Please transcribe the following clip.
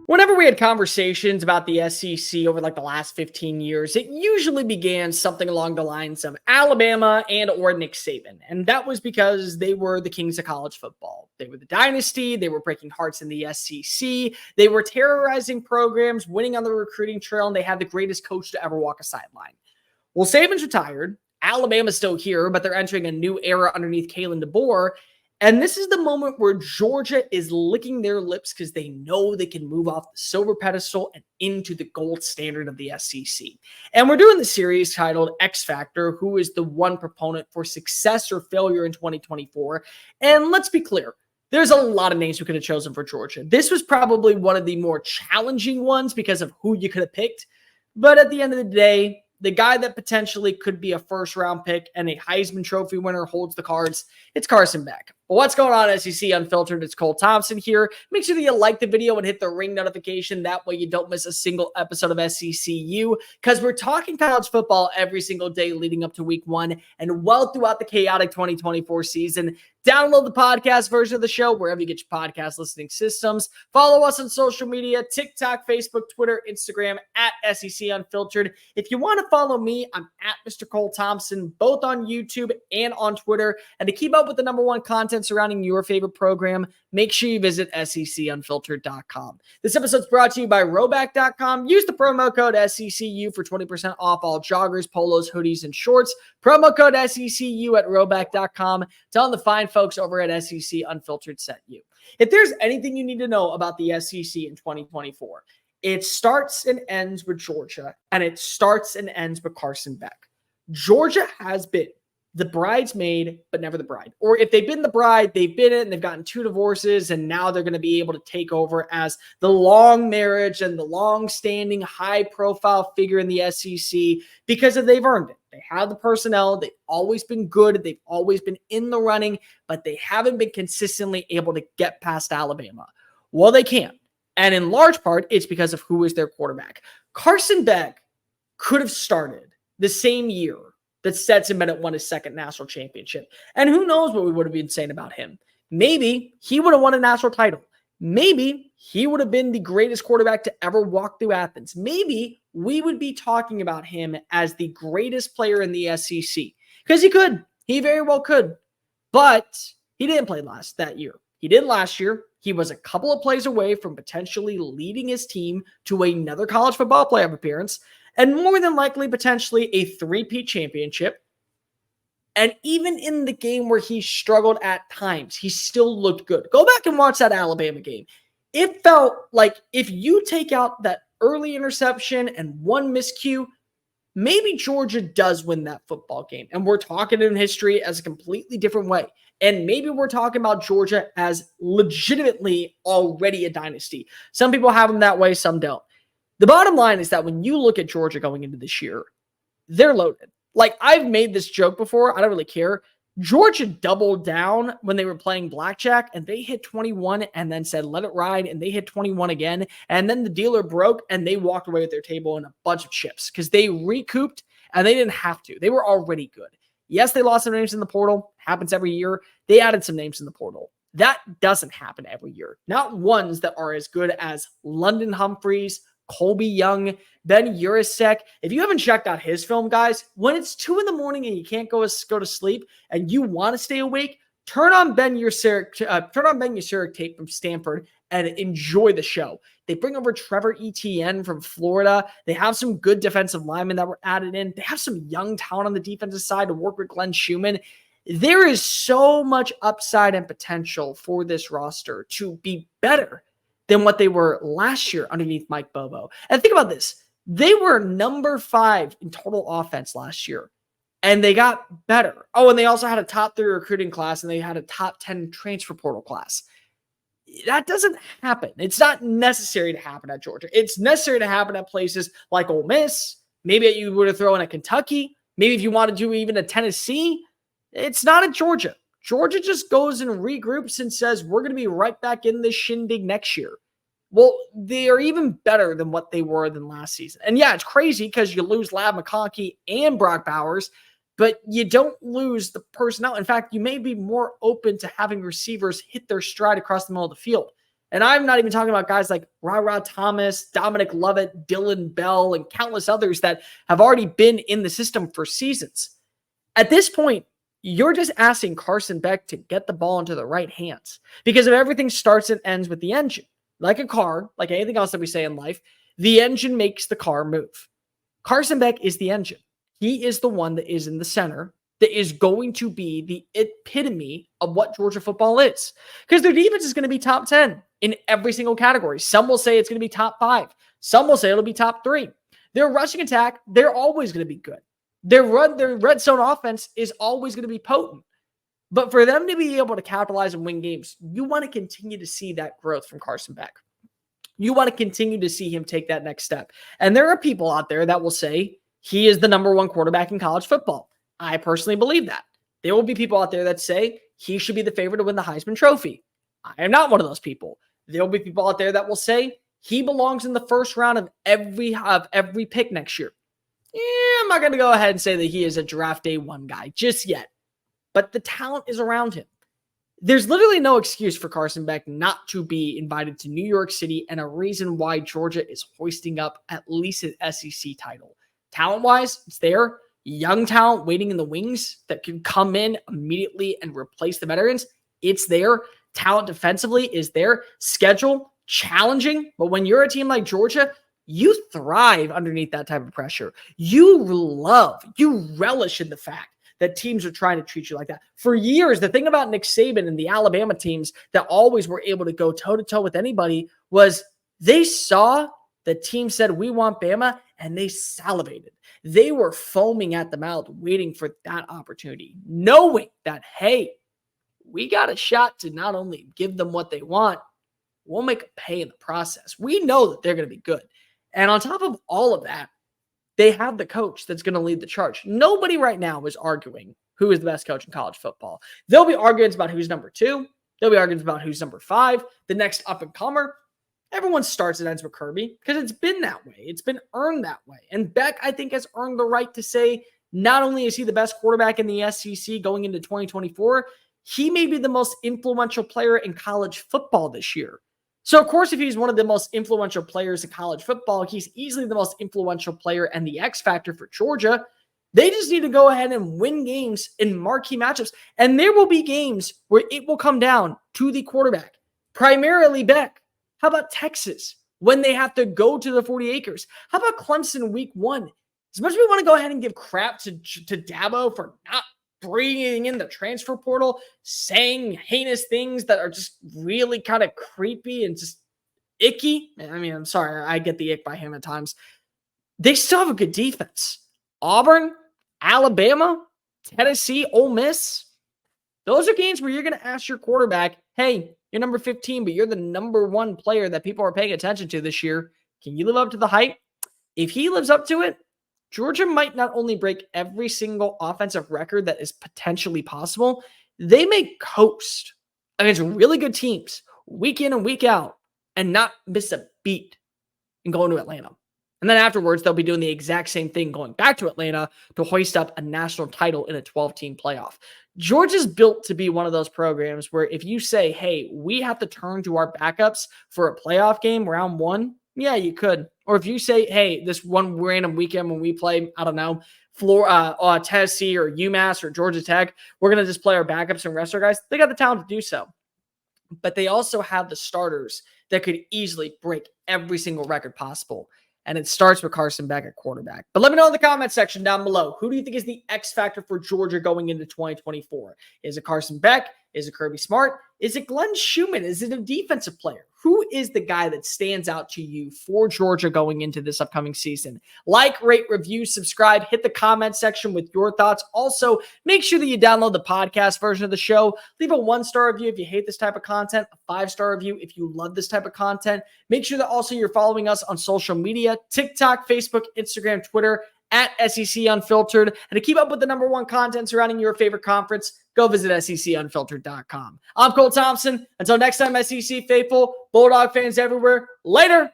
Whenever we had conversations about the SEC over like the last 15 years, it usually began something along the lines of Alabama and or Nick Saban. And that was because they were the kings of college football. They were the dynasty. They were breaking hearts in the SEC. They were terrorizing programs, winning on the recruiting trail, and they had the greatest coach to ever walk a sideline. Well, Saban's retired. Alabama's still here, but they're entering a new era underneath Kalen DeBoer. And this is the moment where Georgia is licking their lips because they know they can move off the silver pedestal and into the gold standard of the SEC. And we're doing the series titled X Factor, who is the one proponent for success or failure in 2024. And let's be clear, there's a lot of names we could have chosen for Georgia. This was probably one of the more challenging ones because of who you could have picked. But at the end of the day, the guy that potentially could be a first-round pick and a Heisman Trophy winner holds the cards. It's Caron Beck. Well, what's going on, SEC Unfiltered? It's Cole Thompson here. Make sure that you like the video and hit the ring notification. That way you don't miss a single episode of SECU, because we're talking college football every single day leading up to week 1 and well throughout the chaotic 2024 season. Download the podcast version of the show wherever you get your podcast listening systems. Follow us on social media, TikTok, Facebook, Twitter, Instagram, at SEC Unfiltered. If you want to follow me, I'm at Mr. Cole Thompson, both on YouTube and on Twitter. And to keep up with the #1 content surrounding your favorite program, make sure you visit SECUnfiltered.com. This episode is brought to you by RHOBACK.com. Use the promo code SECU for 20% off all joggers, polos, hoodies, and shorts. Promo code SECU at RHOBACK.com. Tell the fine folks over at SEC Unfiltered sent you. If there's anything you need to know about the SEC in 2024, it starts and ends with Georgia, and it starts and ends with Caron Beck. Georgia has been the bridesmaid, but never the bride. Or if they've been the bride, they've been it and they've gotten 2 divorces, and now they're going to be able to take over as the long marriage and the long-standing, high-profile figure in the SEC because they've earned it. They have the personnel. They've always been good. They've always been in the running, but they haven't been consistently able to get past Alabama. Well, they can. And in large part, it's because of who is their quarterback. Caron Beck could have started the same year that Stetson Bennett won his 2nd national championship. And who knows what we would have been saying about him. Maybe he would have won a national title. Maybe he would have been the greatest quarterback to ever walk through Athens. Maybe we would be talking about him as the greatest player in the SEC. Because he could. He very well could. But he didn't play that year. He did last year. He was a couple of plays away from potentially leading his team to another college football playoff appearance, and more than likely, potentially a 3-peat championship. And even in the game where he struggled at times, he still looked good. Go back and watch that Alabama game. It felt like if you take out that early interception and one miscue, maybe Georgia does win that football game. And we're talking in history as a completely different way. And maybe we're talking about Georgia as legitimately already a dynasty. Some people have them that way, some don't. The bottom line is that when you look at Georgia going into this year, they're loaded. Like, I've made this joke before. I don't really care. Georgia doubled down when they were playing blackjack, and they hit 21 and then said, let it ride, and they hit 21 again. And then the dealer broke, and they walked away with their table and a bunch of chips because they recouped, and they didn't have to. They were already good. Yes, they lost some names in the portal. Happens every year. They added some names in the portal. That doesn't happen every year. Not ones that are as good as London Humphreys, Colby Young, Ben Urasek. If you haven't checked out his film, guys, when it's 2 a.m. and you can't go to sleep and you want to stay awake, turn on Ben Urasek tape from Stanford and enjoy the show. They bring over Trevor Etienne from Florida. They have some good defensive linemen that were added in. They have some young talent on the defensive side to work with Glenn Schumann. There is so much upside and potential for this roster to be better than what they were last year underneath Mike Bobo. And think about this. They were number 5 in total offense last year, and they got better. Oh, and they also had a top 3 recruiting class, and they had a top 10 transfer portal class. That doesn't happen. It's not necessary to happen at Georgia. It's necessary to happen at places like Ole Miss. Maybe you would have thrown at Kentucky. Maybe if you want to do even a Tennessee. It's not at Georgia. Georgia just goes and regroups and says, we're going to be right back in this shindig next year. Well, they are even better than what they were than last season. And yeah, it's crazy because you lose Lab McConkey and Brock Bowers, but you don't lose the personnel. In fact, you may be more open to having receivers hit their stride across the middle of the field. And I'm not even talking about guys like Thomas, Dominic Lovett, Dylan Bell, and countless others that have already been in the system for seasons. At this point, you're just asking Carson Beck to get the ball into the right hands, because if everything starts and ends with the engine, like a car, like anything else that we say in life, the engine makes the car move. Carson Beck is the engine. He is the one that is in the center, that is going to be the epitome of what Georgia football is, because their defense is going to be top 10 in every single category. Some will say it's going to be top 5. Some will say it'll be top 3. Their rushing attack, they're always going to be good. Their red zone offense is always going to be potent. But for them to be able to capitalize and win games, you want to continue to see that growth from Carson Beck. You want to continue to see him take that next step. And there are people out there that will say he is the number 1 quarterback in college football. I personally believe that. There will be people out there that say he should be the favorite to win the Heisman Trophy. I am not one of those people. There will be people out there that will say he belongs in the first round of every pick next year. I'm not going to go ahead and say that he is a draft day 1 guy just yet, but the talent is around him. There's literally no excuse for Carson Beck not to be invited to New York City, and a reason why Georgia is hoisting up at least an SEC title. Talent-wise, it's there. Young talent waiting in the wings that can come in immediately and replace the veterans. It's there. Talent defensively is there. Schedule, challenging, but when you're a team like Georgia, you thrive underneath that type of pressure. You relish in the fact that teams are trying to treat you like that. For years, the thing about Nick Saban and the Alabama teams that always were able to go toe-to-toe with anybody was they saw the team said, we want Bama, and they salivated. They were foaming at the mouth, waiting for that opportunity, knowing that, hey, we got a shot to not only give them what they want, we'll make them pay in the process. We know that they're going to be good. And on top of all of that, they have the coach that's going to lead the charge. Nobody right now is arguing who is the best coach in college football. There'll be arguments about who's number 2. There'll be arguments about who's number 5, the next up-and-comer. Everyone starts and ends with Kirby because it's been that way. It's been earned that way. And Beck, I think, has earned the right to say not only is he the best quarterback in the SEC going into 2024, he may be the most influential player in college football this year. So, of course, if he's one of the most influential players in college football, he's easily the most influential player and the X factor for Georgia. They just need to go ahead and win games in marquee matchups. And there will be games where it will come down to the quarterback, primarily Beck. How about Texas when they have to go to the 40 acres? How about Clemson week 1? As much as we want to go ahead and give crap to Dabo for not bringing in the transfer portal, saying heinous things that are just really kind of creepy and just icky. I mean, I'm sorry, I get the ick by him at times. They still have a good defense. Auburn, Alabama, Tennessee, Ole Miss. Those are games where you're going to ask your quarterback, hey, you're number 15, but you're the number 1 player that people are paying attention to this year. Can you live up to the hype? If he lives up to it, Georgia might not only break every single offensive record that is potentially possible, they may coast against really good teams week in and week out and not miss a beat and go into Atlanta. And then afterwards, they'll be doing the exact same thing, going back to Atlanta to hoist up a national title in a 12-team playoff. Georgia's built to be one of those programs where if you say, hey, we have to turn to our backups for a playoff game round 1, yeah, you could. Or if you say, hey, this one random weekend when we play, I don't know, Tennessee or UMass or Georgia Tech, we're going to just play our backups and rest our guys. They got the talent to do so. But they also have the starters that could easily break every single record possible. And it starts with Carson Beck at quarterback. But let me know in the comment section down below. Who do you think is the X factor for Georgia going into 2024? Is it Carson Beck? Is it Kirby Smart? Is it Glenn Schumann? Is it a defensive player? Who is the guy that stands out to you for Georgia going into this upcoming season? Like, rate, review, subscribe, hit the comment section with your thoughts. Also, make sure that you download the podcast version of the show. Leave a 1-star review if you hate this type of content, a 5-star review if you love this type of content. Make sure that also you're following us on social media, TikTok, Facebook, Instagram, Twitter, at SEC Unfiltered. And to keep up with the #1 content surrounding your favorite conference, go visit SECUnfiltered.com. I'm Cole Thompson. Until next time, SEC faithful, Bulldog fans everywhere. Later.